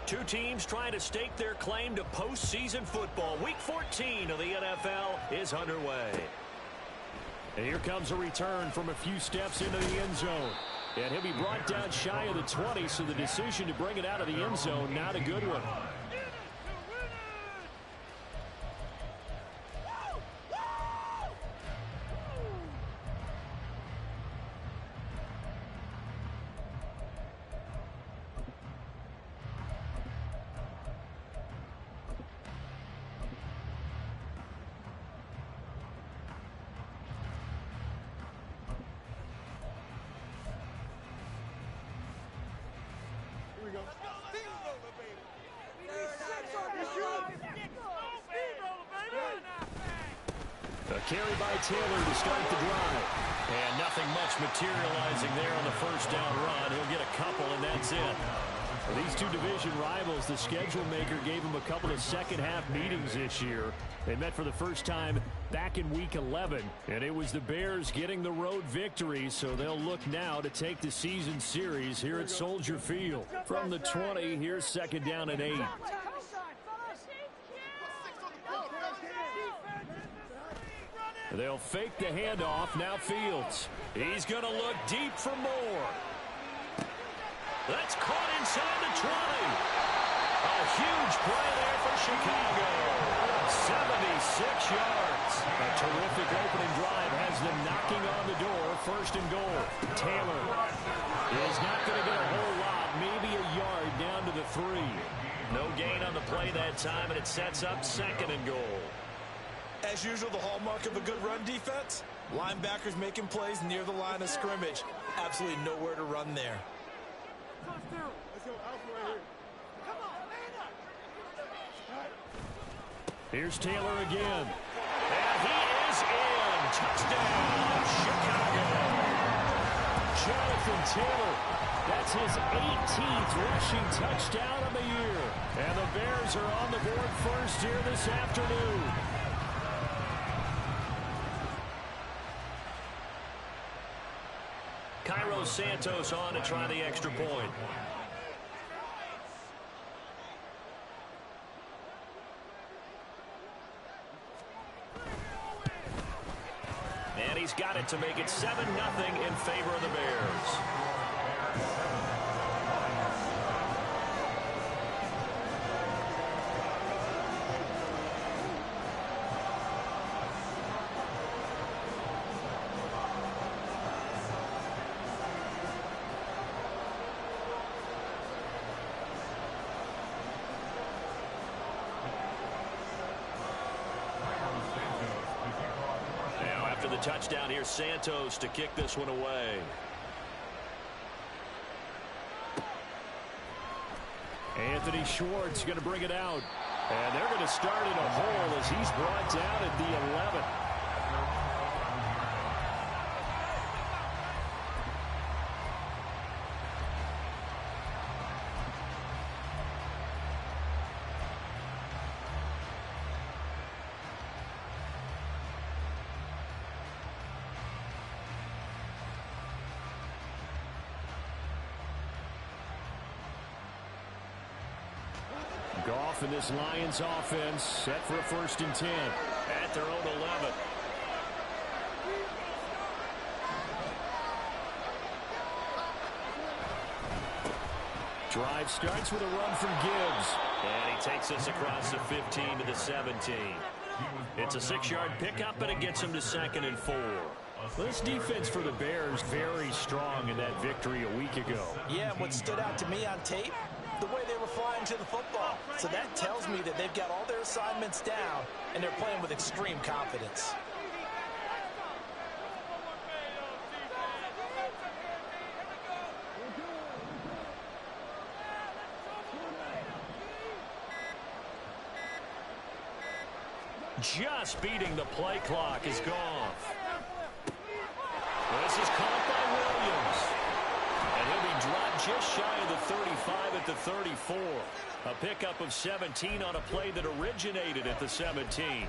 Two teams trying to stake their claim to postseason football. Week 14 of the NFL is underway. And here comes a return from a few steps into the end zone. And he'll be brought down shy of the 20, so the decision to bring it out of the end zone, not a good one. A carry by Taylor to start the drive. And nothing much materializing there on the first down run. He'll get a couple, and that's it. For these two division rivals, the schedule maker gave them a couple of second-half meetings this year. They met for the first time back in Week 11, and it was the Bears getting the road victory, so they'll look now to take the season series here at Soldier Field. From the 20, here's second down and 8. They'll fake the handoff. Now Fields. He's going to look deep for more. That's caught inside the 20. A huge play there for Chicago. 76 yards. A terrific opening drive has them knocking on the door. First and goal. Taylor is not going to get a whole lot. Maybe a yard down to the 3. No gain on the play that time, and it sets up second and goal. As usual, the hallmark of a good run defense, linebackers making plays near the line of scrimmage. Absolutely nowhere to run there. Here's Taylor again. And he is in. Touchdown, Chicago. Jonathan Taylor. That's his 18th rushing touchdown of the year. And the Bears are on the board first here this afternoon. Cairo Santos on to try the extra point. And he's got it to make it 7-0 in favor of the Bears. The touchdown here, Santos to kick this one away. Anthony Schwartz going to bring it out. And they're going to start in a hole as he's brought down at the 11. Goff and this Lions offense set for a 1st and 10 at their own 11. Drive starts with a run from Gibbs. And he takes us across the 15 to the 17. It's a 6-yard pickup, and it gets him to 2nd and 4. Well, this defense for the Bears very strong in that victory a week ago. Yeah, and what stood out to me on tape, the way they were flying to the football. So that tells me that they've got all their assignments down, and they're playing with extreme confidence. Just beating the play clock is gone. This is caught by Williams. And he'll be dropped just shy of the 35 at the 34. A pickup of 17 on a play that originated at the 17.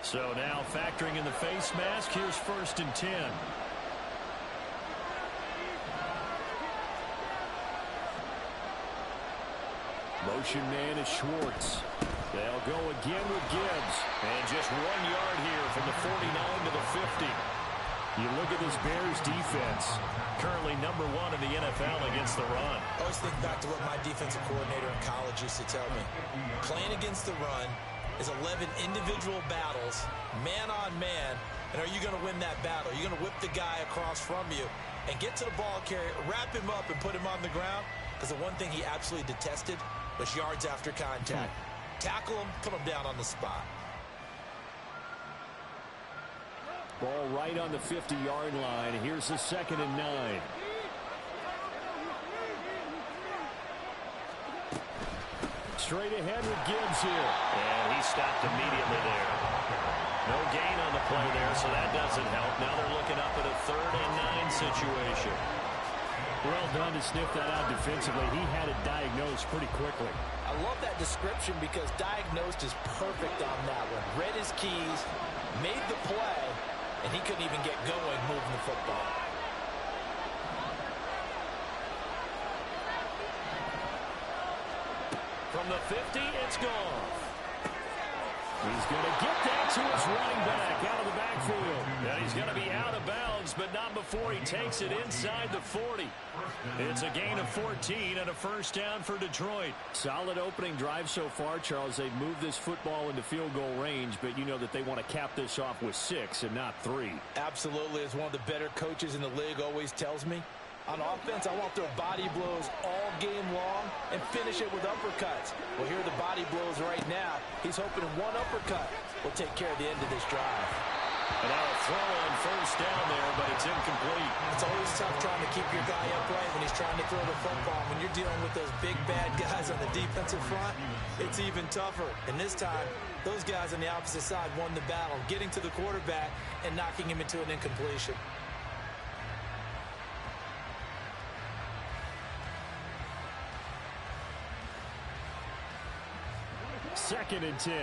So now factoring in the face mask, here's 1st and 10. Motion man is Schwartz. They'll go again with Gibbs. And just 1 yard here from the 49 to the 50. You look at this Bears defense, currently number 1 in the NFL against the run. I always think back to what my defensive coordinator in college used to tell me. Playing against the run is 11 individual battles, man on man. And are you going to win that battle? Are you going to whip the guy across from you and get to the ball carrier, wrap him up, and put him on the ground? Because the one thing he absolutely detested was yards after contact. Tackle him, put him down on the spot. Ball right on the 50-yard line. Here's the 2nd and 9. Straight ahead with Gibbs here. And he stopped immediately there. No gain on the play there, so that doesn't help. Now they're looking up at a 3rd and 9 situation. Well done to sniff that out defensively. He had it diagnosed pretty quickly. I love that description because diagnosed is perfect on that one. Read his keys, made the play, and he couldn't even get going moving the football. From the 50, it's gone. He's going to get that to his running back out of the backfield. Now he's going to be out of bounds, but not before he takes it inside the 40. It's a gain of 14 and a 1st down for Detroit. Solid opening drive so far, Charles. They've moved this football into field goal range, but you know that they want to cap this off with 6 and not 3. Absolutely, as one of the better coaches in the league always tells me, on offense, I want their body blows all game long and finish it with uppercuts. Well, here are the body blows right now. He's hoping one uppercut will take care of the end of this drive. And now a throw on 1st down there, but it's incomplete. It's always tough trying to keep your guy upright when he's trying to throw the football. When you're dealing with those big, bad guys on the defensive front, it's even tougher. And this time, those guys on the opposite side won the battle, getting to the quarterback and knocking him into an incompletion. Second and 10.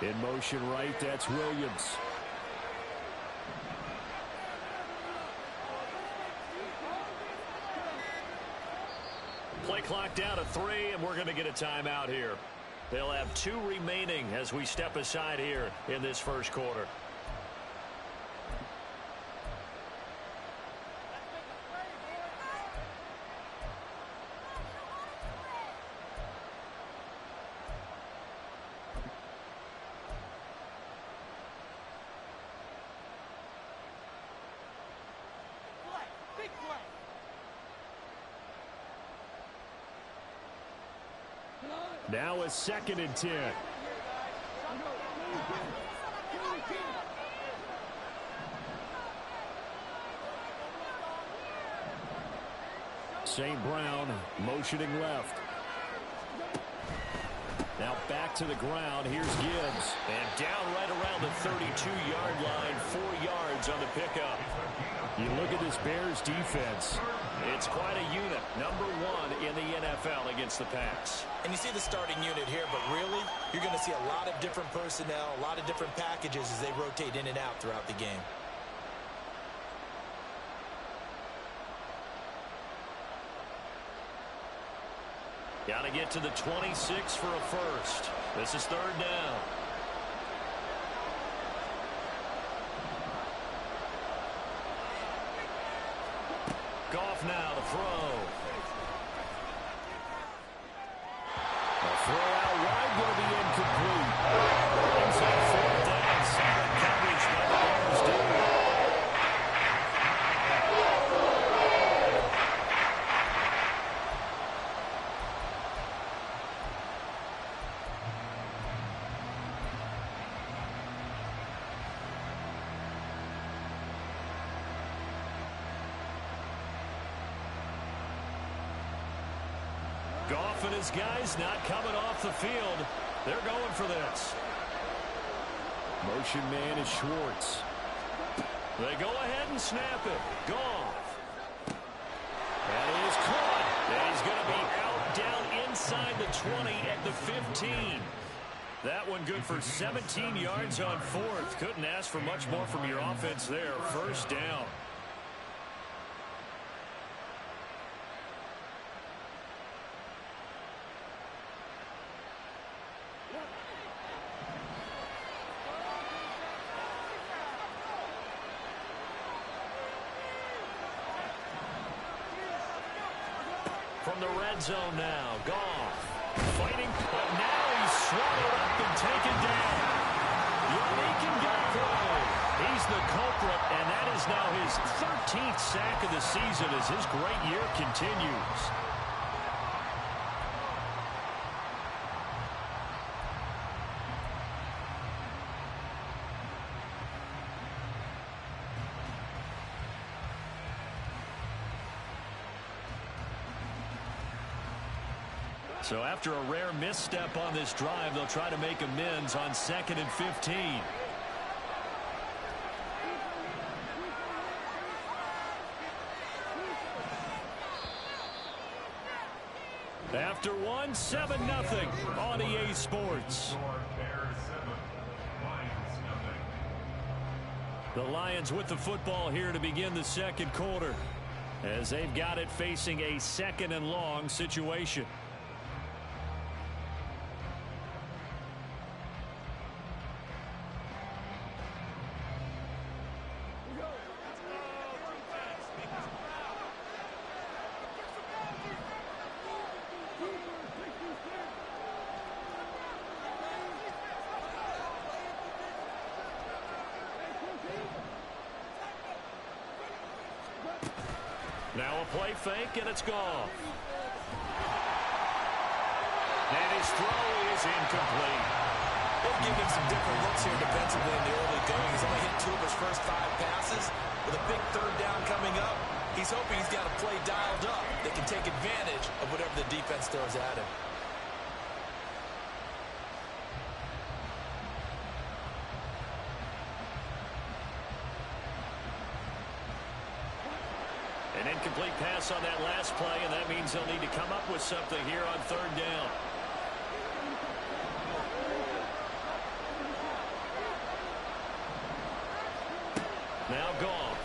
In motion right, that's Williams. Play clock down to 3, and we're going to get a timeout here. They'll have 2 remaining as we step aside here in this 1st quarter. Now a 2nd and 10. St. Brown motioning left. Now back to the ground. Here's Gibbs. And down right around the 32-yard line, 4 yards on the pickup. You look at this Bears defense. It's quite a unit, number 1 in the NFL against the pass. And you see the starting unit here, but really, you're going to see a lot of different personnel, a lot of different packages as they rotate in and out throughout the game. Got to get to the 26 for a 1st. This is 3rd down. Goff now to throw. A throw out wide going to be incomplete. Inside 4th down. Solid coverage by the Bears D. Goff and his guys not coming off the field. They're going for this. Motion man is Schwartz. They go ahead and snap it. Goff. 20 at the 15. That one good for 17 yards on fourth. Couldn't ask for much more from your offense there. First down. From the red zone now, Goff fighting, but now he's swallowed up and taken down. Yannick Ngakoue, he's the culprit, and that is now his 13th sack of the season as his great year continues. So after a rare misstep on this drive, they'll try to make amends on 2nd and 15. After one, 7-0 on EA Sports. The Lions with the football here to begin the second quarter, as they've got it facing a 2nd and long situation. Now a play fake, and it's gone. And his throw is incomplete. They've given him some different looks here defensively in the early going. He's only hit 2 of his first 5 passes. With a big 3rd down coming up, he's hoping he's got a play dialed up that can take advantage of whatever the defense throws at him. An incomplete pass on that last play, and that means they'll need to come up with something here on 3rd down. Now Goff.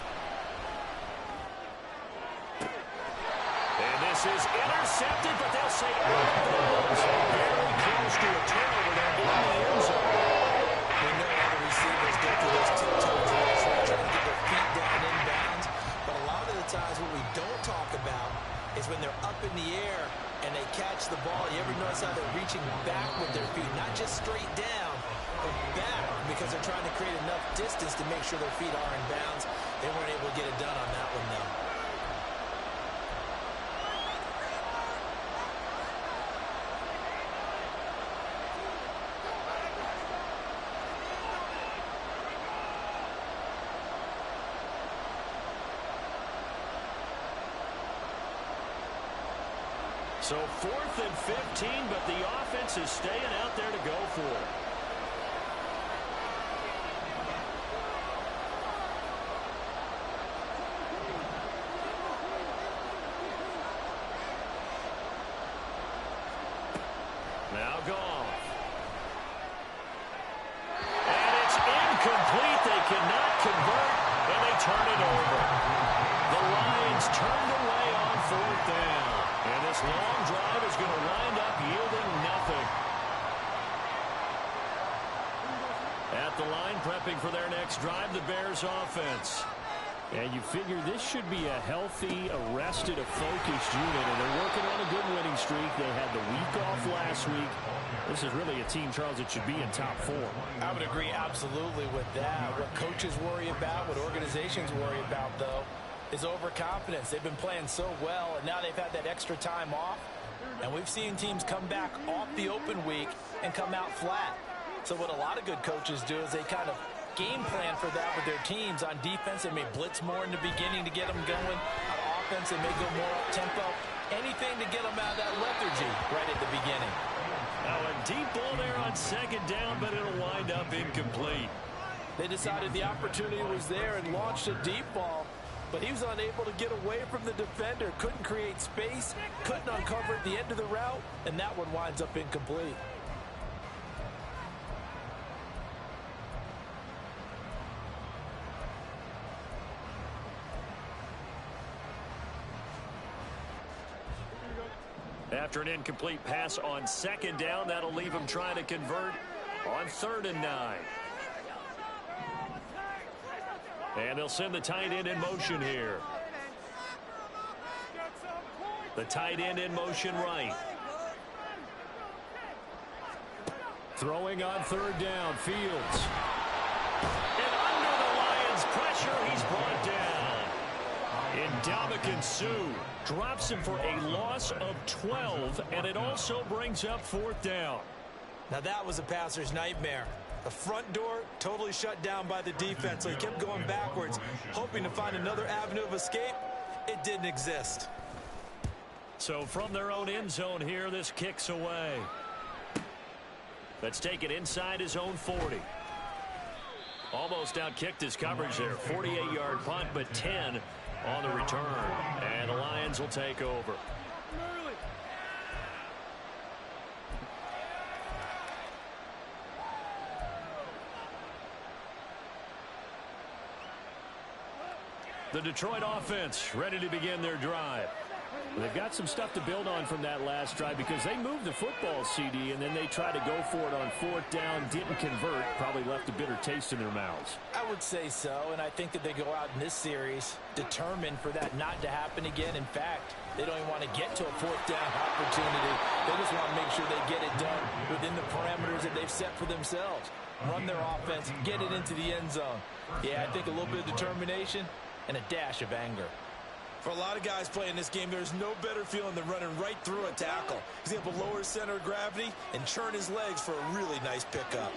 And this is intercepted, but they'll say out of bounds. Very close to a turnover there in the end zone. We know all the receivers go through those tiptoe drills, trying to get their feet down inbounds. But a lot of the times what we don't talk about is when they're up in the air and they catch the ball. You ever notice how they're reaching back with their feet, not just straight down, but back, because they're trying to create enough distance to make sure their feet are in bounds. They weren't able to get it done on that one, though. So 4th and 15, but the offense is staying out there to go for it. Now Goff. And it's incomplete. They cannot convert, and they turn it over. The Lions turned away on 4th down. And this long drive is going to wind up yielding nothing. At the line, prepping for their next drive, the Bears offense. And you figure this should be a healthy, arrested, a focused unit, and they're working on a good winning streak. They had the week off last week. This is really a team, Charles, that should be in top 4. I would agree absolutely with that. What coaches worry about, what organizations worry about, though, is overconfidence. They've been playing so well, and now they've had that extra time off. And we've seen teams come back off the open week and come out flat. So what a lot of good coaches do is they kind of game plan for that with their teams. On defense, they may blitz more in the beginning to get them going. On offense, they may go more up-tempo. Anything to get them out of that lethargy right at the beginning. Now a deep ball there on 2nd down, but it'll wind up incomplete. They decided the opportunity was there and launched a deep ball. but he was unable to get away from the defender, couldn't create space, couldn't uncover at the end of the route, and that one winds up incomplete. After an incomplete pass on second down, that'll leave him trying to convert on 3rd and 9. And they'll send the tight end in motion here. The tight end in motion right. Throwing on 3rd down, Fields. And under the Lions' pressure, he's brought down. Ndamukong Suh drops him for a loss of 12, and it also brings up 4th down. Now that was a passer's nightmare. The front door totally shut down by the defense, so he kept going backwards, hoping to find another avenue of escape. It didn't exist. So from their own end zone here, this kicks away. Let's take it inside his own 40. Almost outkicked his coverage there. 48-yard punt, but 10 on the return. And the Lions will take over. The Detroit offense ready to begin their drive. They've got some stuff to build on from that last drive because they moved the football, CD, and then they tried to go for it on 4th down, didn't convert, probably left a bitter taste in their mouths. I would say so, and I think that they go out in this series determined for that not to happen again. In fact, they don't even want to get to a 4th down opportunity. They just want to make sure they get it done within the parameters that they've set for themselves. Run their offense, get it into the end zone. Yeah, I think a little bit of determination and a dash of anger. For a lot of guys playing this game, there's no better feeling than running right through a tackle. He's able to lower his center of gravity and churn his legs for a really nice pickup.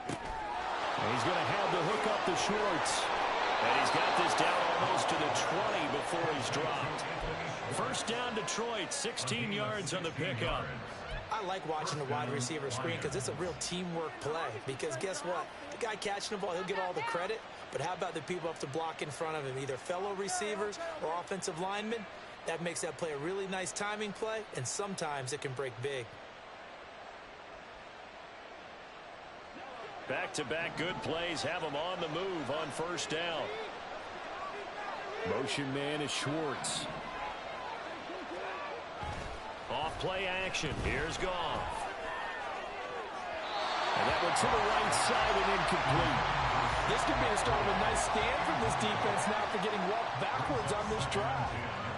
And he's going to have to hook up the Schwartz. And he's got this down almost to the 20 before he's dropped. 1st down, Detroit, 16 yards on the pickup. I like watching the wide receiver screen because it's a real teamwork play. Because guess what? The guy catching the ball, he'll get all the credit. But how about the people up to block in front of him, either fellow receivers or offensive linemen? That makes that play a really nice timing play, and sometimes it can break big. Back-to-back good plays have him on the move on 1st down. Motion man is Schwartz. Off play action. Here's Goff. And that one to the right side and incomplete. This could be the start of a nice stand from this defense now for getting walked backwards on this drive.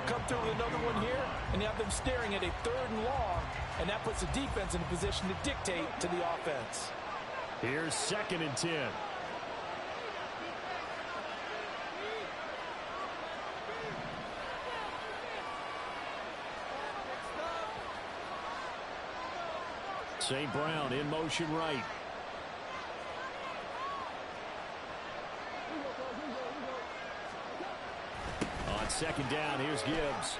Come through with another one here, and you have them staring at a 3rd and long, and that puts the defense in a position to dictate to the offense. Here's 2nd and 10. St. Brown in motion right. On 2nd down, here's Gibbs.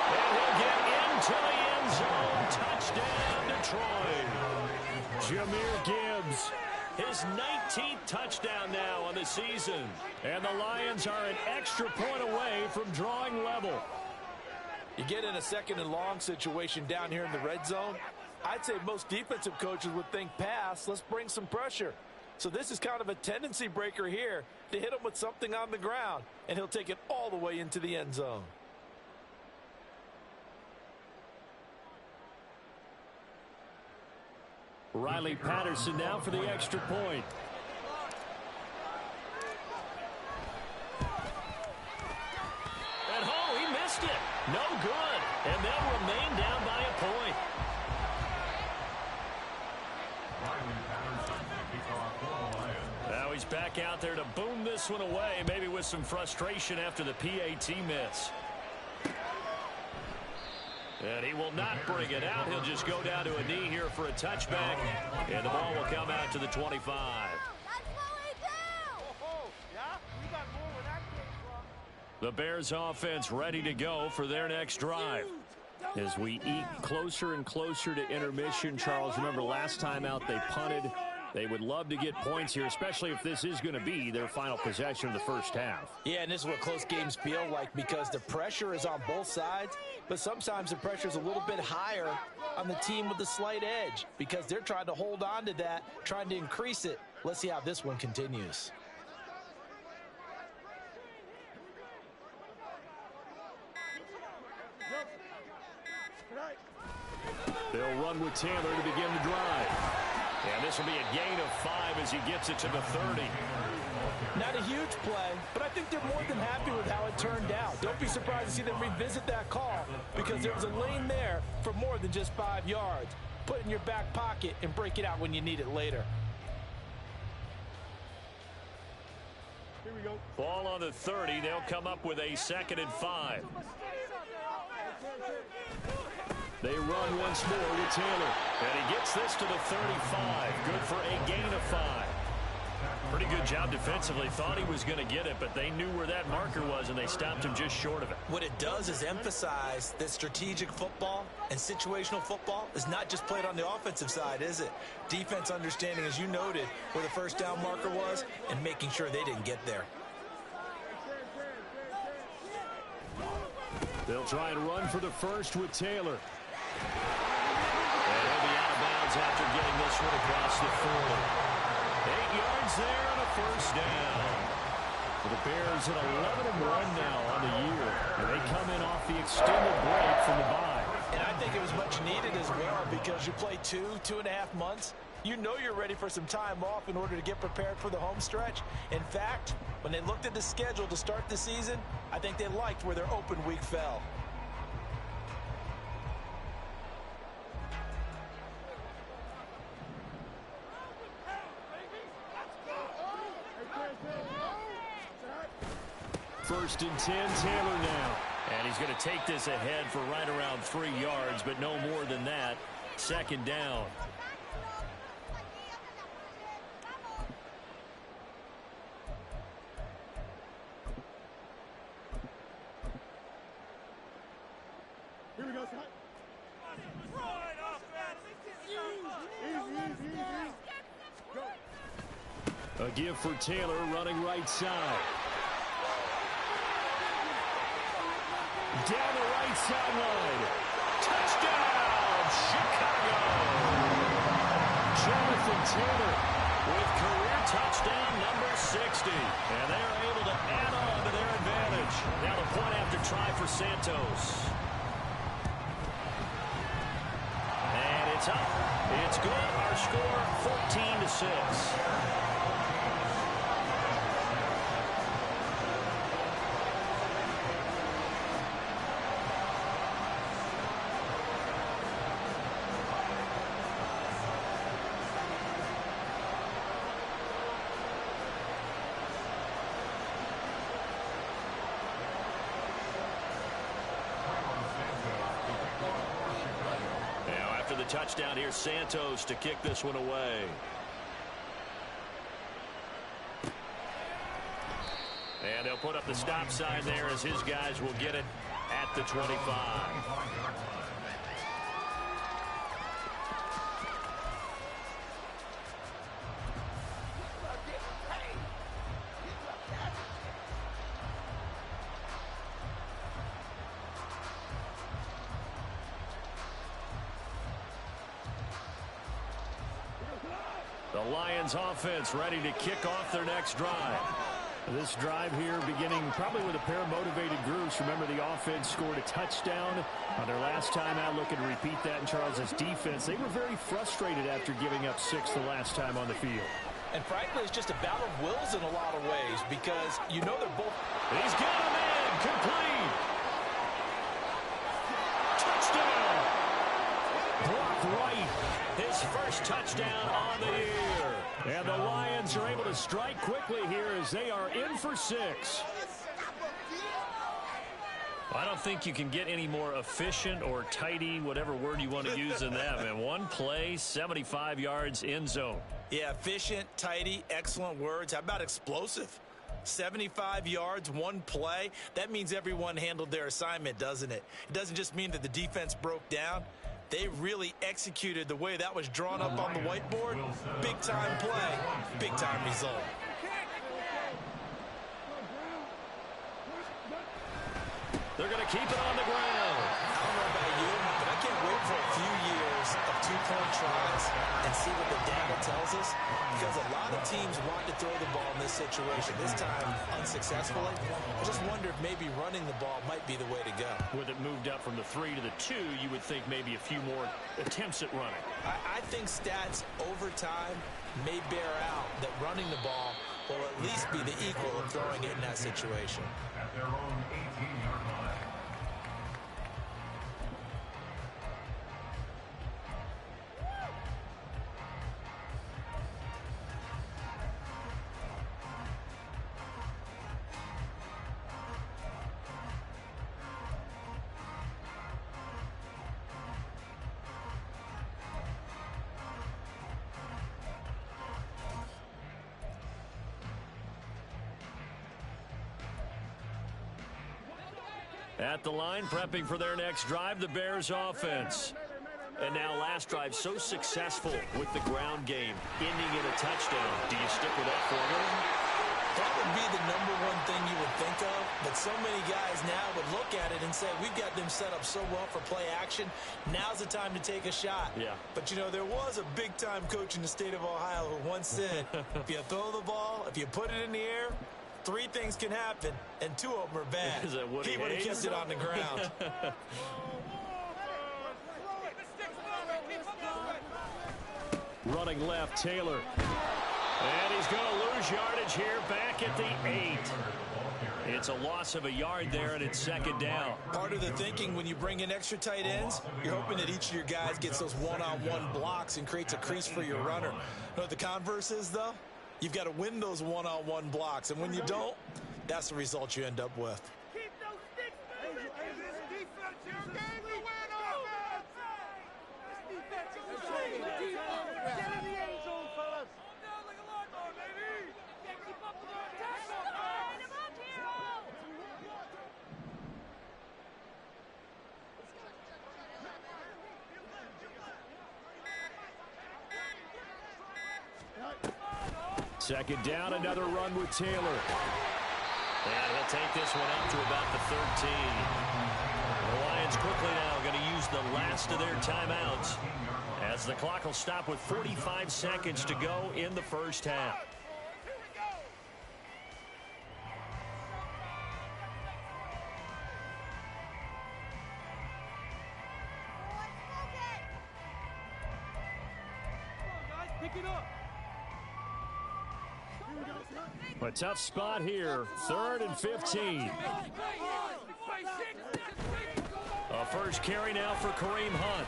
And he'll get into the end zone. Touchdown, Detroit. Jahmyr Gibbs, his 19th touchdown now on the season. And the Lions are an extra point away from drawing level. You get in a 2nd and long situation down here in the red zone, I'd say most defensive coaches would think pass, let's bring some pressure. So this is kind of a tendency breaker here to hit him with something on the ground, and he'll take it all the way into the end zone. Riley Patterson now for the extra point. And oh, he missed it. No good. And they'll remain down by a point. Now he's back out there to boom this one away, maybe with some frustration after the PAT miss. And he will not bring it out. He'll just go down to a knee here for a touchback. And the ball will come out to the 25. The Bears offense ready to go for their next drive. As we eke closer and closer to intermission, Charles, remember last time out they punted. They would love to get points here, especially if this is going to be their final possession of the first half. Yeah, and this is what close games feel like because the pressure is on both sides, but sometimes the pressure is a little bit higher on the team with the slight edge because they're trying to hold on to that, trying to increase it. Let's see how this one continues. They'll run with Taylor to begin the drive. And this will be a gain of 5 as he gets it to the 30. Not a huge play, but I think they're more than happy with how it turned out. Don't be surprised to see them revisit that call because there was a lane there for more than just 5 yards. Put it in your back pocket and break it out when you need it later. Here we go. Ball on the 30. They'll come up with a 2nd and 5. They run once more with Taylor. And he gets this to the 35. Good for a gain of 5. Pretty good job defensively. Thought he was going to get it, but they knew where that marker was, and they stopped him just short of it. What it does is emphasize that strategic football and situational football is not just played on the offensive side, is it? Defense understanding, as you noted, where the first down marker was and making sure they didn't get there. They'll try and run for the first with Taylor. And he'll be out of bounds after getting this one across the 40. 8 yards there on a first down. The Bears at 11-1 now on the year. And they come in off the extended break from the bye. And I think it was much needed as well because you play 2.5 months. You know you're ready for some time off in order to get prepared for the home stretch. In fact, when they looked at the schedule to start the season, I think they liked where their open week fell. First and 10, Taylor now. And he's going to take this ahead for right around 3 yards, but no more than that. 2nd down. Here we go, Scott. A give for Taylor running right side. Down the right sideline. Touchdown, Chicago. Jonathan Taylor with career touchdown number 60. And they are able to add on to their advantage. Now the point after try for Santos. And it's up. It's good. Our score 14-6. Touchdown here, Santos to kick this one away. And they'll put up the stop sign there as his guys will get it at the 25. The Lions offense ready to kick off their next drive. This drive here beginning probably with a pair of motivated groups. Remember, the offense scored a touchdown on their last time out. Looking to repeat that in Charles's defense. They were very frustrated after giving up 6 the last time on the field. And frankly, it's just a battle of wills in a lot of ways because you know they're both. He's got him in. Complete. Touchdown. Blocked right. His first touchdown on the year. And the Lions are able to strike quickly here as they are in for 6. I don't think you can get any more efficient or tidy, whatever word you want to use in that, man. One play, 75 yards, end zone. Yeah, efficient, tidy, excellent words. How about explosive? 75 yards, one play. That means everyone handled their assignment, doesn't it? It doesn't just mean that the defense broke down. They really executed the way that was drawn up on the whiteboard. Big-time play, big-time result. They're going to keep it on the ground. I don't know about you, but I can't wait for a few years of two-point tries and see what the data tells us, because a lot of teams want to throw the ball in this situation, this time unsuccessfully. I just wonder if maybe running the ball might be the way to go. With it moved up from the 3 to the 2, you would think maybe a few more attempts at running. I think stats over time may bear out that running the ball will at least be the equal of throwing it in that situation. At their own 18-yard line. At the line, prepping for their next drive, the Bears offense. And now last drive so successful with the ground game, ending in a touchdown. Do you stick with that formula? That would be the #1 thing you would think of, but so many guys now would look at it and say, we've got them set up so well for play action. Now's the time to take a shot. Yeah. But, you know, there was a big-time coach in the state of Ohio who once said, if you throw the ball, if you put it in the air, 3 things can happen, and 2 of them are bad. Is that what he would have kept it on the ground. Running left, Taylor. And he's going to lose yardage here back at the 8. It's a loss of a yard there, and it's second down. Part of the thinking when you bring in extra tight ends, you're hoping that each of your guys gets those one-on-one blocks and creates a crease for your runner. You know what the converse is, though? You've got to win those one-on-one blocks, and when you don't, that's the result you end up with. Keep those sticks moving. This defense is a game to win offense. This defense is a game to win. Get in the end zone, fellas. Down like a lawnmower, baby. Keep up with our attack. Line him up, hero. Second down, another run with Taylor. And he'll take this one up to about the 13. The Lions quickly now going to use the last of their timeouts, as the clock will stop with 45 seconds to go in the first half. Pick it up. A tough spot here, 3rd and 15. A first carry now for Kareem Hunt.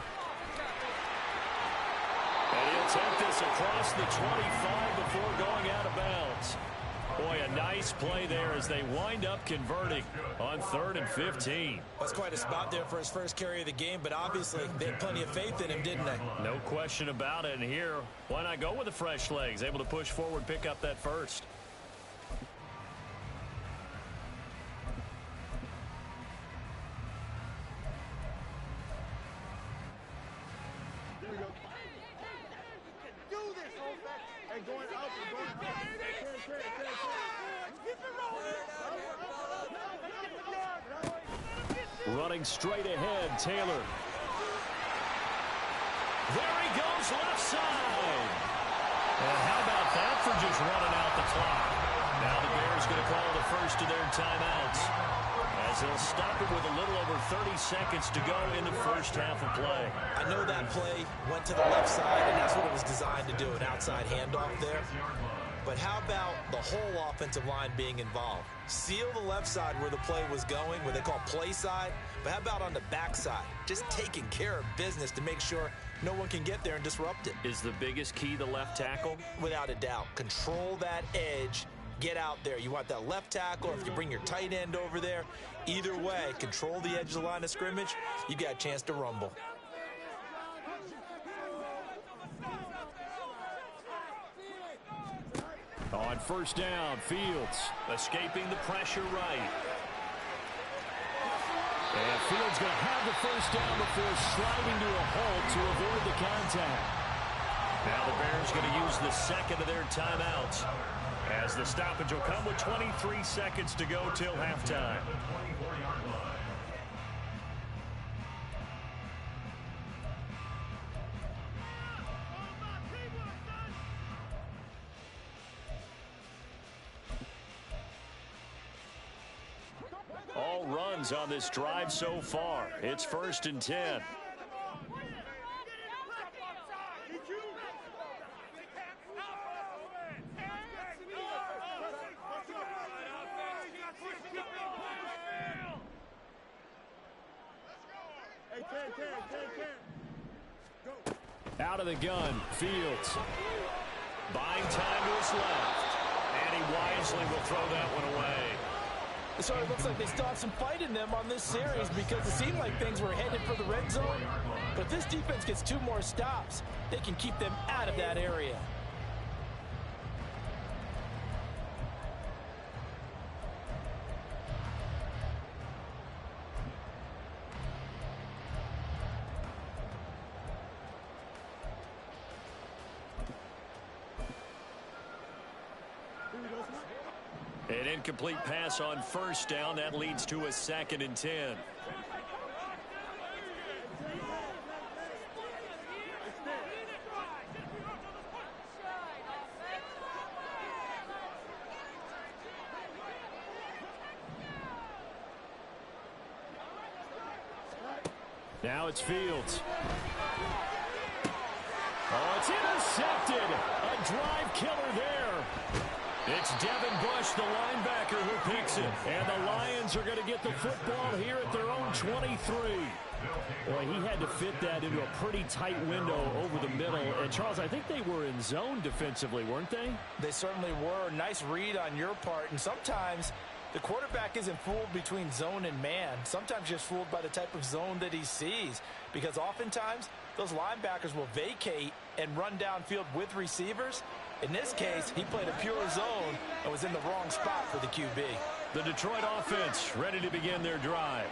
And he'll take this across the 25 before going out of bounds. Boy, a nice play there as they wind up converting on 3rd and 15. That's quite a spot there for his first carry of the game, but obviously they had plenty of faith in him, didn't they? No question about it. And here, why not go with the fresh legs? Able to push forward, pick up that first. Running straight ahead, Taylor. There he goes, left side. And how about that for just running out the clock? Now the Bears going to call the first of their timeouts, as they'll stop it with a little over 30 seconds to go in the first half of play. I know that play went to the left side, and that's what it was designed to do, an outside handoff there. But how about the whole offensive line being involved? Seal the left side where the play was going, where they call play side. But how about on the back side? Just taking care of business to make sure no one can get there and disrupt it. Is the biggest key the left tackle? Without a doubt. Control that edge. Get out there. You want that left tackle, or if you bring your tight end over there, either way, control the edge of the line of scrimmage, you got a chance to rumble. On first down, Fields escaping the pressure right. And Fields going to have the first down before sliding to a halt to avoid the contact. Now the Bears going to use the second of their timeouts, as the stoppage will come with 23 seconds to go till halftime. All runs on this drive so far. It's 1st and 10. Out of the gun, Fields. Buying time to his left. And he wisely will throw that one away. So it looks like they still have some fight in them on this series, because it seemed like things were headed for the red zone. But if this defense gets 2 more stops, they can keep them out of that area. An incomplete pass on first down. That leads to a 2nd and 10. Now it's Fields. Oh, it's intercepted. A drive killer there. It's Devin Bush, the linebacker, who picks it. And the Lions are going to get the football here at their own 23. Boy, he had to fit that into a pretty tight window over the middle. And, Charles, I think they were in zone defensively, weren't they? They certainly were. Nice read on your part. And sometimes the quarterback isn't fooled between zone and man. Sometimes just fooled by the type of zone that he sees. Because oftentimes, those linebackers will vacate and run downfield with receivers. In this case, he played a pure zone and was in the wrong spot for the QB. The Detroit offense ready to begin their drive.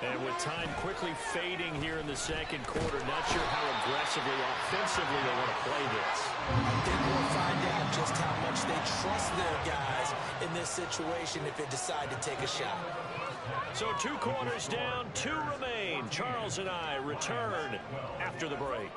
And with time quickly fading here in the second quarter, not sure how aggressively, offensively they want to play this. I think we'll find out just how much they trust their guys in this situation if they decide to take a shot. So 2 quarters down, 2 remain. Charles and I return after the break.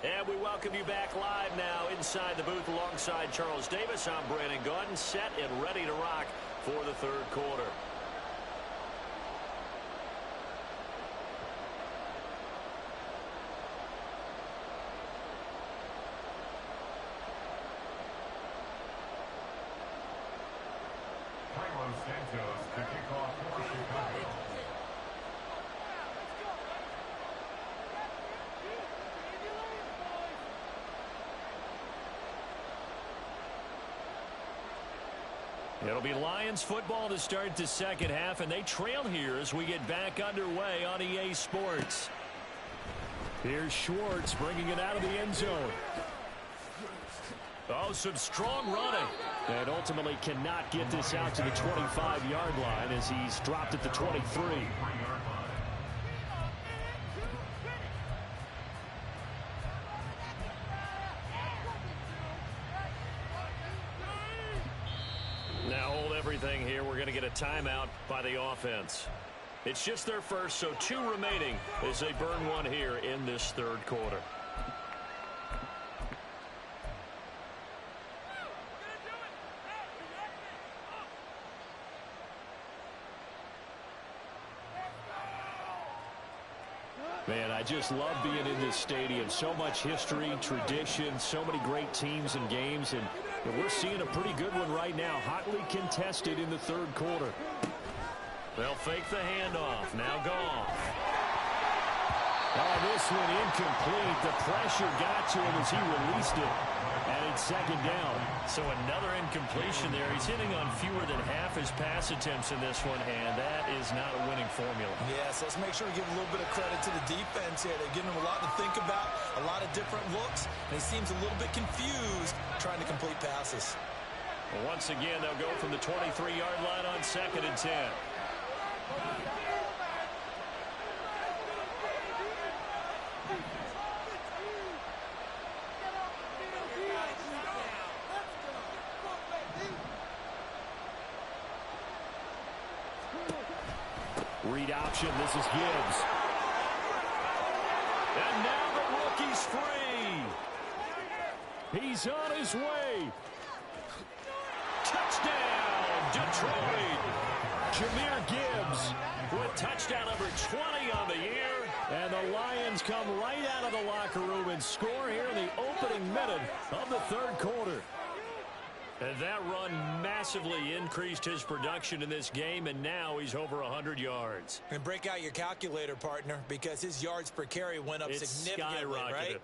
And we welcome you back live now inside the booth alongside Charles Davis. I'm Brandon Gaudin, set and ready to rock for the third quarter. Carlos Santos to kick off for Chicago. It'll be Lions football to start the second half, and they trail here as we get back underway on EA Sports. Here's Schwartz bringing it out of the end zone. Oh, some strong running. And ultimately cannot get this out to the 25-yard line as he's dropped at the 23. Now hold everything here. We're going to get a timeout by the offense. It's just their first, so 2 remaining as they burn one here in this third quarter. Man, I just love being in this stadium. So much history, tradition, so many great teams and games, and we're seeing a pretty good one right now. Hotly contested in the third quarter. They'll fake the handoff. Now Goff. Oh, this one incomplete. The pressure got to him as he released it. And it's second down. So another incompletion there. He's hitting on fewer than half his pass attempts in this one, and that is not a winning formula. Yes, let's make sure we give a little bit of credit to the defense here. They're giving him a lot to think about, a lot of different looks, and he seems a little bit confused trying to complete passes. Well, once again, they'll go from the 23-yard line on 2nd and 10. Read option. This is Gibbs. And now the rookie's free. He's on his way. Touchdown, Detroit. Jahmyr Gibbs With touchdown number 20 on the year. And the Lions come right out of the locker room and score here in the opening minute of the third quarter. And that run massively increased his production in this game, and now he's over 100 yards. And break out your calculator, partner, because his yards per carry went up significantly, right?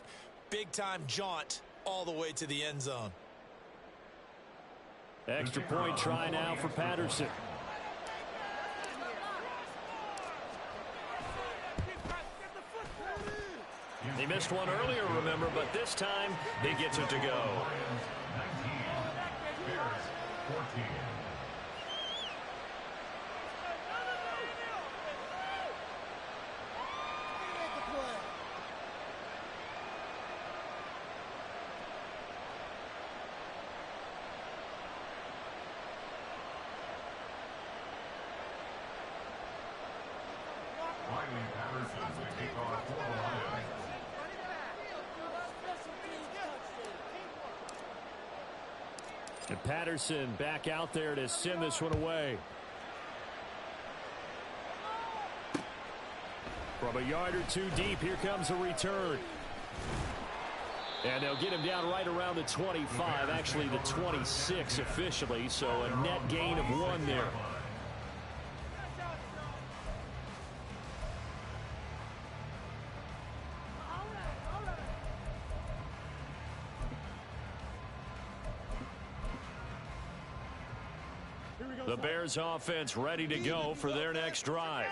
Big-time jaunt all the way to the end zone. Extra point try now for Patterson. He missed one earlier, remember, but this time he gets it to go. 14. Finally, Patterson to kick off for the Lions. And Patterson back out there to send this one away. From a yard or two deep, here comes a return. And they'll get him down right around the 25, actually the 26 officially, so a net gain of 1 there. The Bears offense ready to go for their next drive.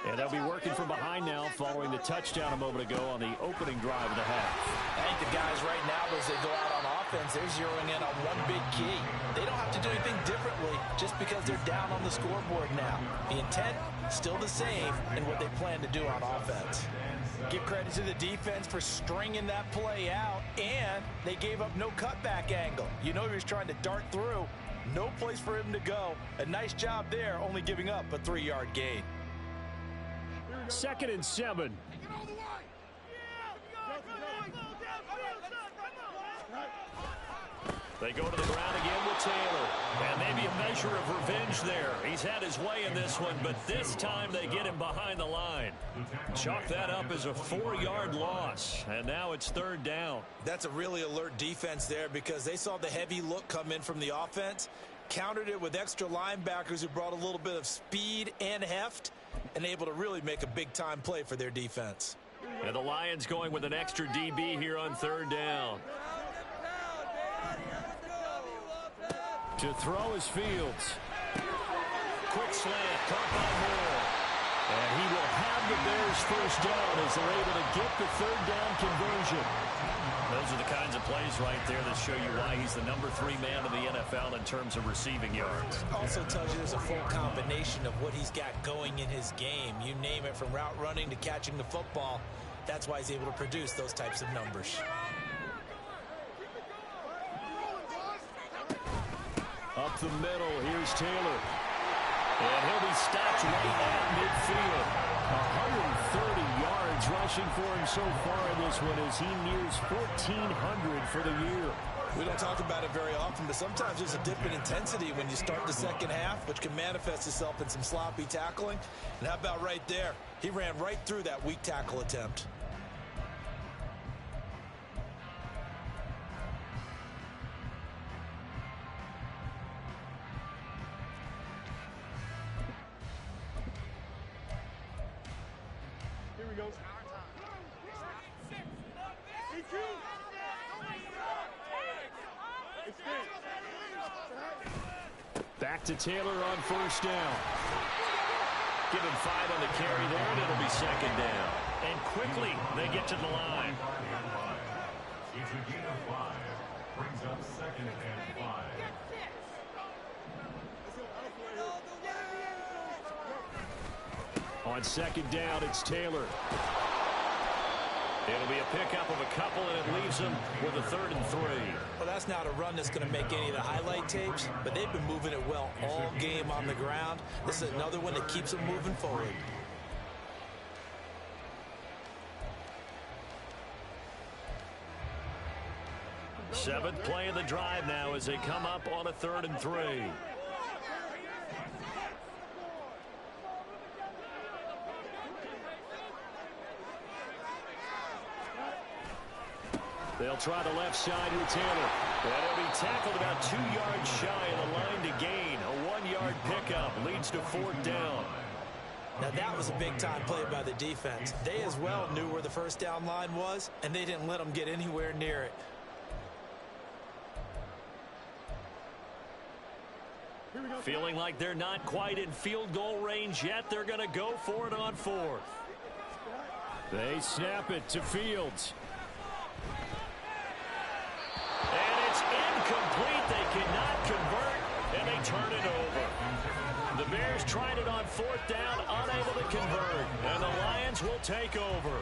And they'll be working from behind now following the touchdown a moment ago on the opening drive of the half. I think the guys right now, as they go out on offense, they're zeroing in on one big key. They don't have to do anything differently just because they're down on the scoreboard now. The intent, still the same in what they plan to do on offense. Give credit to the defense for stringing that play out, and they gave up no cutback angle. You know he was trying to dart through. No place for him to go. A nice job there, only giving up a 3-yard gain. 2nd and 7. They go to the ground again with Taylor. And maybe a measure of revenge there. He's had his way in this one, but this time they get him behind the line. Chalk that up as a 4-yard loss. And now it's 3rd down. That's a really alert defense there because they saw the heavy look come in from the offense, countered it with extra linebackers who brought a little bit of speed and heft, and able to really make a big-time play for their defense. And the Lions going with an extra DB here on 3rd down. To throw is Fields. Quick slant, caught by Moore. And he will have the Bears first down as they're able to get the 3rd down conversion. Those are the kinds of plays right there that show you why he's the number 3 man of the NFL in terms of receiving yards. Also tells you there's a full combination of what he's got going in his game. You name it, from route running to catching the football. That's why he's able to produce those types of numbers. Up the middle, here's Taylor. And he'll be stopped right at midfield. 130 yards rushing for him so far in this one as he nears 1,400 for the year. We don't talk about it very often, but sometimes there's a dip in intensity when you start the second half, which can manifest itself in some sloppy tackling. And how about right there? He ran right through that weak tackle attempt. Here we go. Back to Taylor on first down. Give him 5 on the carry there, and it'll be second down. And quickly, they get to the line. It's a gain of 5. Brings up second and 5. On second down, it's Taylor. It'll be a pickup of a couple, and it leaves them with a 3rd and 3. Well, that's not a run that's going to make any of the highlight tapes, but they've been moving it well all game on the ground. This is another one that keeps them moving forward. Seventh play of the drive now as they come up on a 3rd and 3. They'll try the left side with Taylor. And he'll be tackled about 2 yards shy of the line to gain. A 1-yard pickup leads to 4th down. Now that was a big-time play by the defense. They as well knew where the first down line was, and they didn't let them get anywhere near it. Feeling like they're not quite in field goal range yet. They're going to go for it on 4th. They snap it to Fields. And it's incomplete. They cannot convert, and they turn it over. The Bears tried it on 4th down, unable to convert. And the Lions will take over.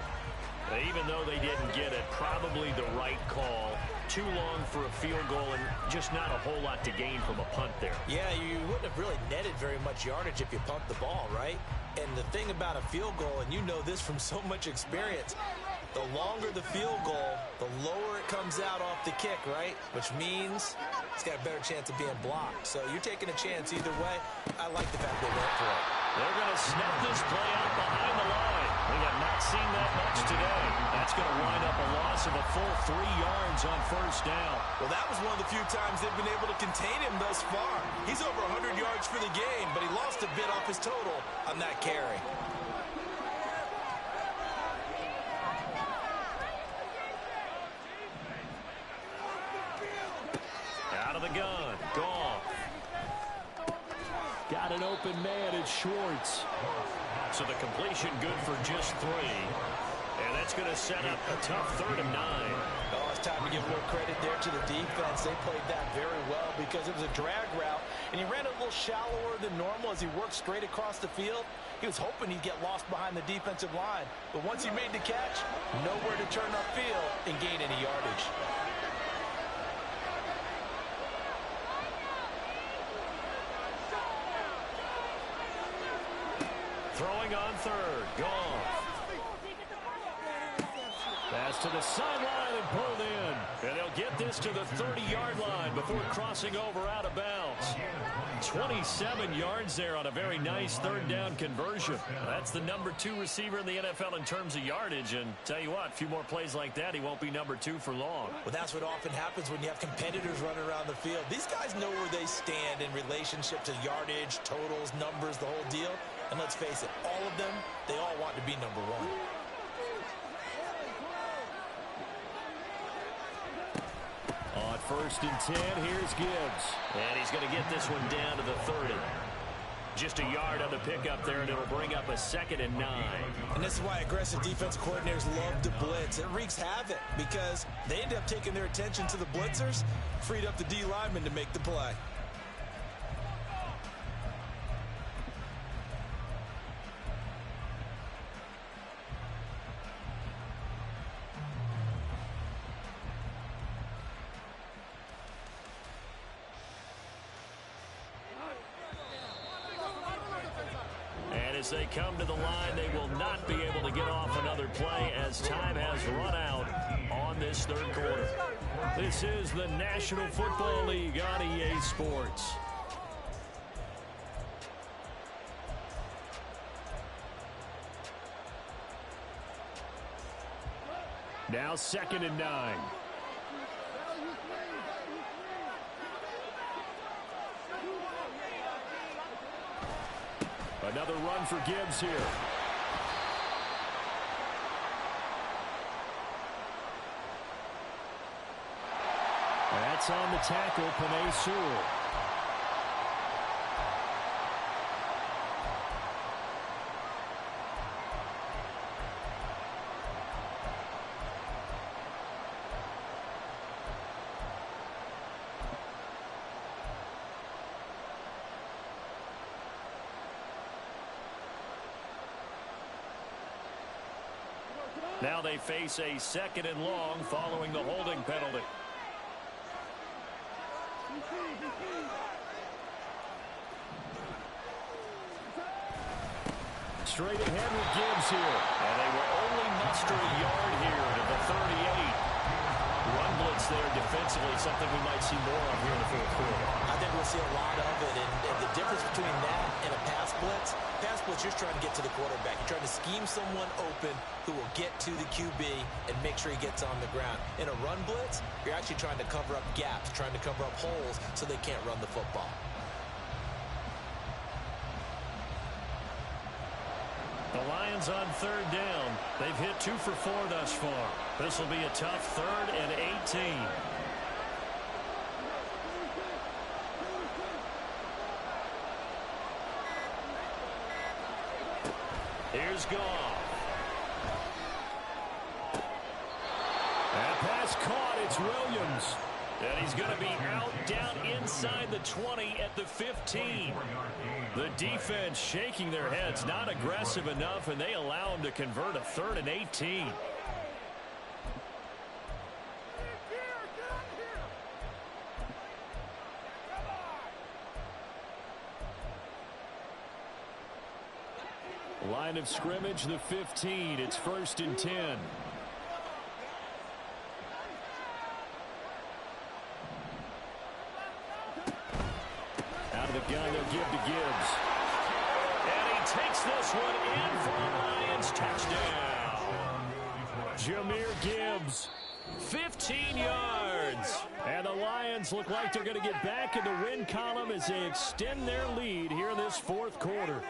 Even though they didn't get it, probably the right call. Too long for a field goal and just not a whole lot to gain from a punt there. Yeah, you wouldn't have really netted very much yardage if you pumped the ball, right? And the thing about a field goal, and you know this from so much experience, the longer the field goal, the lower it comes out off the kick, right? Which means it's got a better chance of being blocked. So you're taking a chance either way. I like the fact they went for it. They're going to snap this play out behind the line. We have not seen that much today. That's going to wind up a loss of a full 3 yards on first down. Well, that was one of the few times they've been able to contain him thus far. He's over 100 yards for the game, but he lost a bit off his total on that carry. Out of the gun. Goff. Got an open man. It's Schwartz. So the completion good for just 3. And that's going to set up a tough 3rd and 9. Oh, it's time to give more credit there to the defense. They played that very well because it was a drag route, and he ran a little shallower than normal as he worked straight across the field. He was hoping he'd get lost behind the defensive line. But once he made the catch, nowhere to turn upfield and gain any yardage. Throwing on 3rd. Goff. Pass to the sideline and pulled in. And they'll get this to the 30-yard line before crossing over out of bounds. 27 yards there on a very nice 3rd down conversion. That's the number 2 receiver in the NFL in terms of yardage. And tell you what, a few more plays like that, he won't be number 2 for long. Well, that's what often happens when you have competitors running around the field. These guys know where they stand in relationship to yardage, totals, numbers, the whole deal. And let's face it, all of them, they all want to be number 1. On 1st and 10, here's Gibbs. And he's going to get this one down to the 30. Just a yard on the pickup there, and it'll bring up a 2nd and 9. And this is why aggressive defense coordinators love to blitz. It wreaks havoc because they end up taking their attention to the blitzers, freed up the D lineman to make the play. As they come to the line, they will not be able to get off another play as time has run out on on this third quarter. This is the National Football League on EA Sports. Now 2nd and 9. Another run for Gibbs here. That's on the tackle, Ps5. Now they face a 2nd and long following the holding penalty. Straight ahead with Gibbs here. And they will only muster a yard here to the 38. Run blitz there defensively, something we might see more of here in the fourth quarter. I think we'll see a lot of it, and the difference between that and a pass blitz, you're trying to get to the quarterback. You're trying to scheme someone open who will get to the QB and make sure he gets on the ground. In a run blitz, you're actually trying to cover up gaps, trying to cover up holes so they can't run the football. The Lions on 3rd down. They've hit 2 for 4 thus far. This will be a tough 3rd and 18. Here's Goff. That pass caught. It's Williams. And he's going to be out down inside the 20 at the 15. The defense shaking their heads, not aggressive enough, and they allow him to convert a 3rd and 18. Line of scrimmage, the 15. It's 1st and 10. Out of the gun, they'll give to Gibbs. And he takes this one in for the Lions. Touchdown. Jahmyr Gibbs, 15 yards. And the Lions look like they're going to get back in the win column as they extend their lead here in this fourth quarter.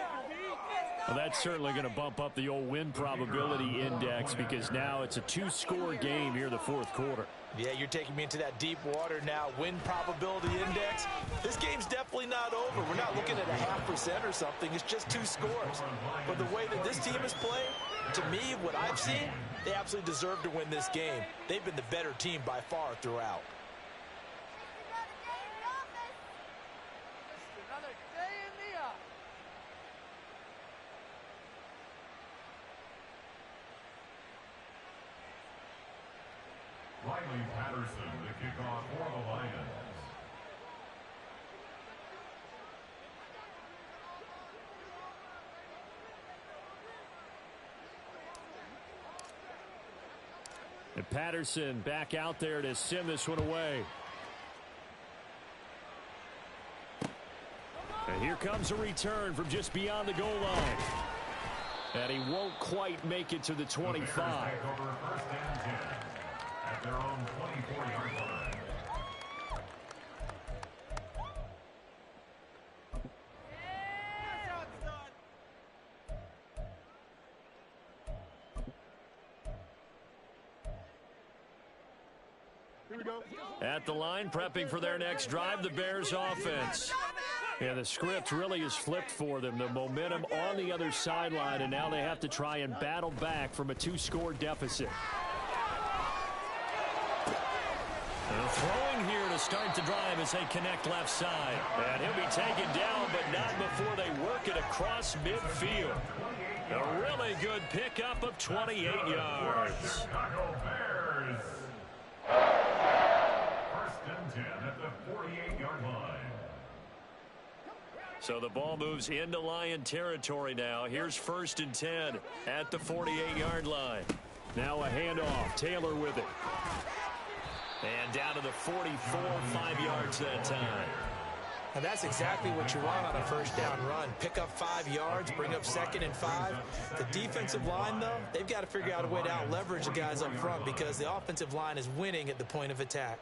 Well, that's certainly going to bump up the old win probability index because now it's a 2-score game here in the fourth quarter. Yeah, you're taking me into that deep water now. Win probability index. This game's definitely not over. We're not looking at a 0.5% or something. It's just 2 scores. But the way that this team is playing, to me, what I've seen, they absolutely deserve to win this game. They've been the better team by far throughout. Patterson, the kickoff for the Lions. And Patterson back out there to send this one away. And here comes a return from just beyond the goal line. And he won't quite make it to the 25. Take over 1st and 10 at their own 24-yard line. Here we go. At the line, prepping for their next drive, the Bears offense. And the script really is flipped for them. The momentum on the other sideline, and now they have to try and battle back from a 2-score deficit. And throwing here to start the drive as they connect left side. And he'll be taken down, but not before they work it across midfield. A really good pickup of 28 yards. Chicago Bears. 1st and 10 at the 48-yard line. So the ball moves into Lion territory now. Here's 1st and 10 at the 48-yard line. Now a handoff. Taylor with it. And down to the 44, 5 yards that time. And that's exactly what you want on a first down run. Pick up 5 yards, bring up 2nd and 5. The defensive line, though, they've got to figure out a way to out-leverage the guys up front because the offensive line is winning at the point of attack.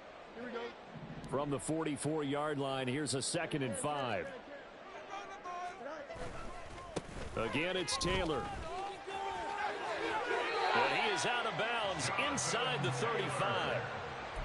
From the 44-yard line, here's a 2nd and 5. Again, it's Taylor. And he is out of bounds inside the 35.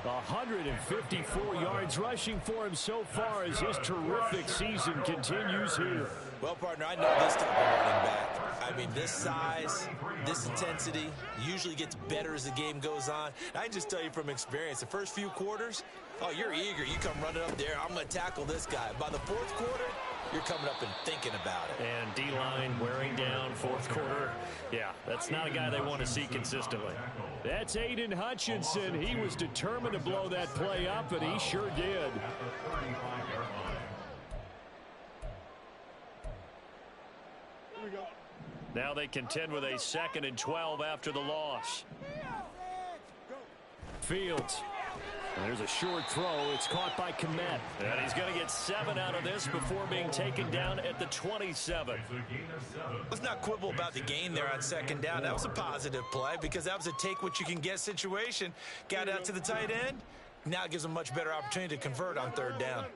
154 yards rushing for him so far as his terrific season continues here. Well, partner, I know this type of running back. I mean, this size, this intensity usually gets better as the game goes on. I can just tell you from experience, the first few quarters, oh, you're eager. You come running up there, I'm going to tackle this guy. By the 4th quarter, you're coming up and thinking about it. And D-line wearing down 4th quarter. Yeah, that's not a guy they want to see consistently. That's Aiden Hutchinson. He was determined to blow that play up, and he sure did. Now they contend with a 2nd and 12 after the loss. Fields. And there's a short throw. It's caught by Kmet. And he's going to get 7 out of this before being taken down at the 27. Let's not quibble about the gain there on 2nd down. That was a positive play because that was a take-what-you-can-get situation. Got out to the tight end. Now it gives them a much better opportunity to convert on 3rd down.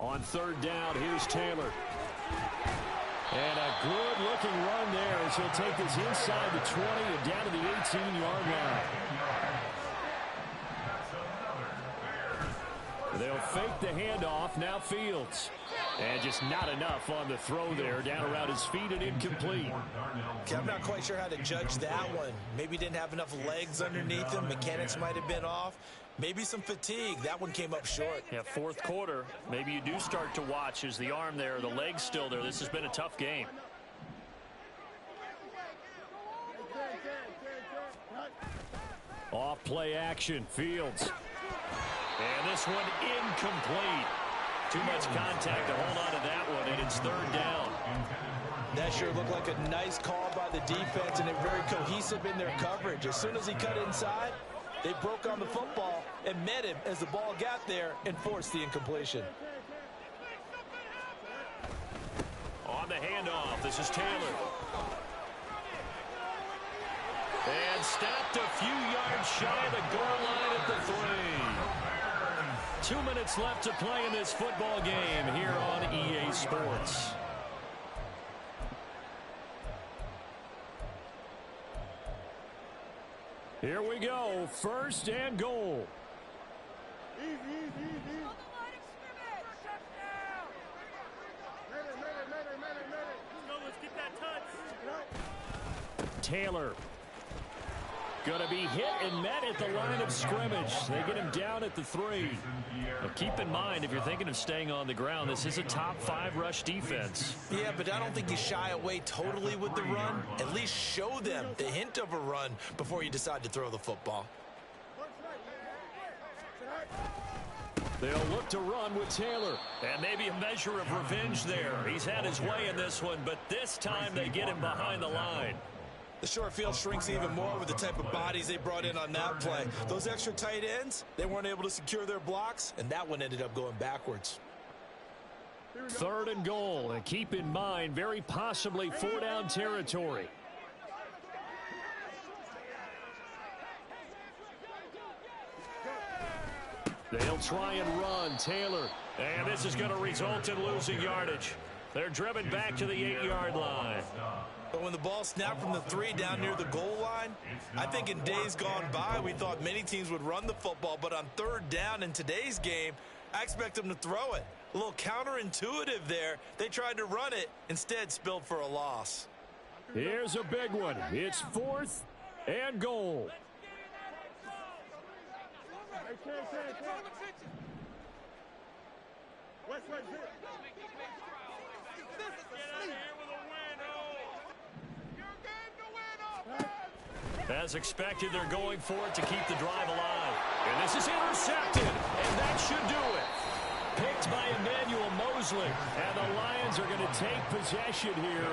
On 3rd down, here's Taylor. And a good-looking run there as he'll take this inside the 20 and down to the 18-yard line. They'll fake the handoff. Now Fields. And just not enough on the throw there. Down around his feet and incomplete. Okay, I'm not quite sure how to judge that one. Maybe didn't have enough legs underneath him. Mechanics might have been off. Maybe some fatigue. That one came up short. Yeah, 4th quarter. Maybe you do start to watch as the arm there, the leg's still there. This has been a tough game. Off play action. Fields. And this one incomplete. Too much contact to hold on to that one, and it's 3rd down. That sure looked like a nice call by the defense, and they're very cohesive in their coverage. As soon as he cut inside, they broke on the football and met him as the ball got there and forced the incompletion. On the handoff, this is Taylor. And stopped a few yards shy of the goal line at the 3. 2 minutes left to play in this football game here on EA Sports. Here we go. 1st and goal. Taylor. Going to be hit and met at the line of scrimmage. They get him down at the 3. Now keep in mind, if you're thinking of staying on the ground, this is a top 5 rush defense. Yeah, but I don't think you shy away totally with the run. At least show them the hint of a run before you decide to throw the football. They'll look to run with Taylor. And maybe a measure of revenge there. He's had his way in this one, but this time they get him behind the line. The short field shrinks even more with the type of bodies they brought in on that play. Those extra tight ends, they weren't able to secure their blocks, and that one ended up going backwards. 3rd and goal, and keep in mind, very possibly 4-down territory. They'll try and run. Taylor. And this is going to result in losing yardage. They're driven back to the 8-yard line. But when the ball snapped from the 3 down near the goal line, I think in days gone by, we thought many teams would run the football. But on 3rd down in today's game, I expect them to throw it. A little counterintuitive there. They tried to run it, instead spilled for a loss. Here's a big one. It's 4th and goal. As expected, they're going for it to keep the drive alive. And this is intercepted, and that should do it. picked by Emmanuel Mosley. And the Lions are going to take possession here.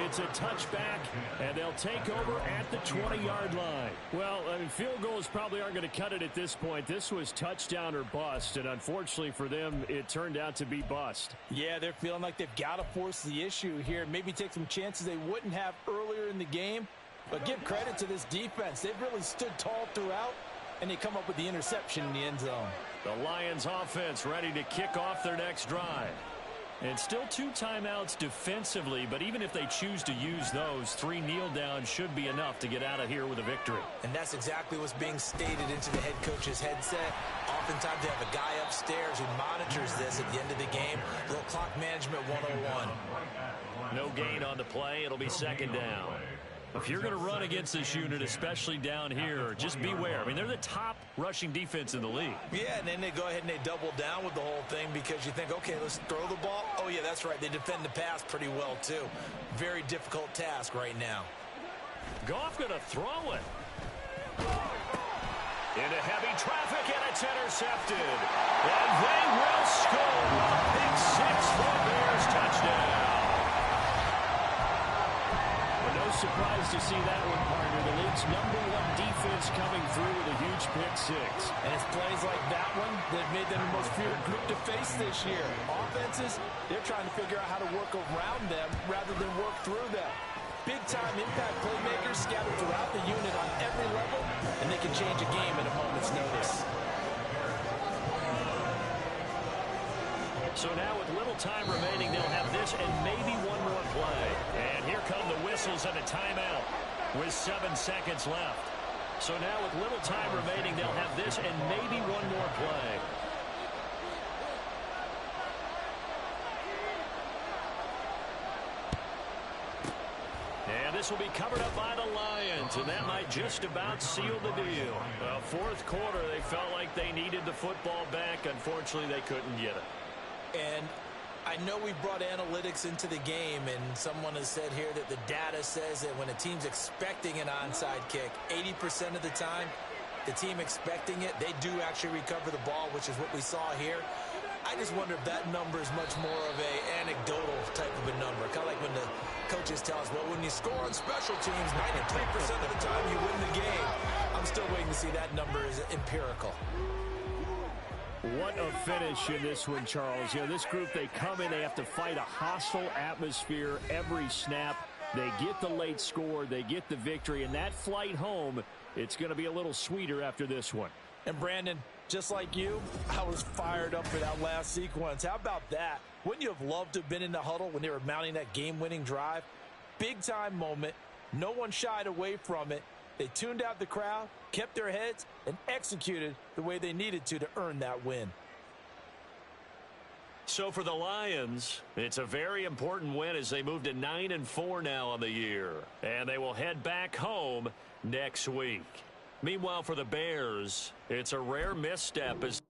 It's a touchback, and they'll take over at the 20-yard line. Well, I mean, field goals probably aren't going to cut it at this point. This was touchdown or bust, and unfortunately for them, it turned out to be bust. Yeah, they're feeling like they've got to force the issue here. Maybe take some chances they wouldn't have earlier in the game. But give credit to this defense. They've really stood tall throughout, and they come up with the interception in the end zone. The Lions offense ready to kick off their next drive. And still 2 timeouts defensively, but even if they choose to use those, 3 kneel downs should be enough to get out of here with a victory. And that's exactly what's being stated into the head coach's headset. Oftentimes they have a guy upstairs who monitors this at the end of the game. A little clock management 101. No gain on the play. It'll be second down. If you're going to run against this unit, especially down here, just beware. I mean, they're the top rushing defense in the league. Yeah, and then they go ahead and they double down with the whole thing because you think, okay, let's throw the ball. Oh, yeah, that's right. They defend the pass pretty well, too. Very difficult task right now. Goff going to throw it. Into heavy traffic, and it's intercepted. And they will score. Pick 6 for Bears touchdown. No surprise to see that one, partner. The league's #1 defense coming through with a huge pick 6. And it's plays like that one that have made them the most feared group to face this year. Offenses, they're trying to figure out how to work around them rather than work through them. Big-time impact playmakers scattered throughout the unit on every level, and they can change a game at a moment's notice. So now with little time remaining, they'll have this and maybe one more play. And here come the whistles and a timeout with 7 seconds left. So now with little time remaining, they'll have this and maybe one more play. And this will be covered up by the Lions, and that might just about seal the deal. Fourth quarter, they felt like they needed the football back. Unfortunately, they couldn't get it. And I know we brought analytics into the game, and someone has said here that the data says that when a team's expecting an onside kick, 80% of the time, the team expecting it, they do actually recover the ball, which is what we saw here. I just wonder if that number is much more of a anecdotal type of a number. Kind of like when the coaches tell us, well, when you score on special teams, 93% of the time you win the game. I'm still waiting to see that number is empirical. What a finish in this one, Charles. You know, this group, they come in, they have to fight a hostile atmosphere every snap. They get the late score, they get the victory, and that flight home, it's going to be a little sweeter after this one. And Brandon, just like you, I was fired up for that last sequence. How about that? Wouldn't you have loved to have been in the huddle when they were mounting that game-winning drive? Big-time moment. No one shied away from it. They tuned out the crowd, kept their heads, and executed the way they needed to earn that win. So for the Lions, it's a very important win as they move to 9-4 now on the year. And they will head back home next week. Meanwhile, for the Bears, it's a rare misstep as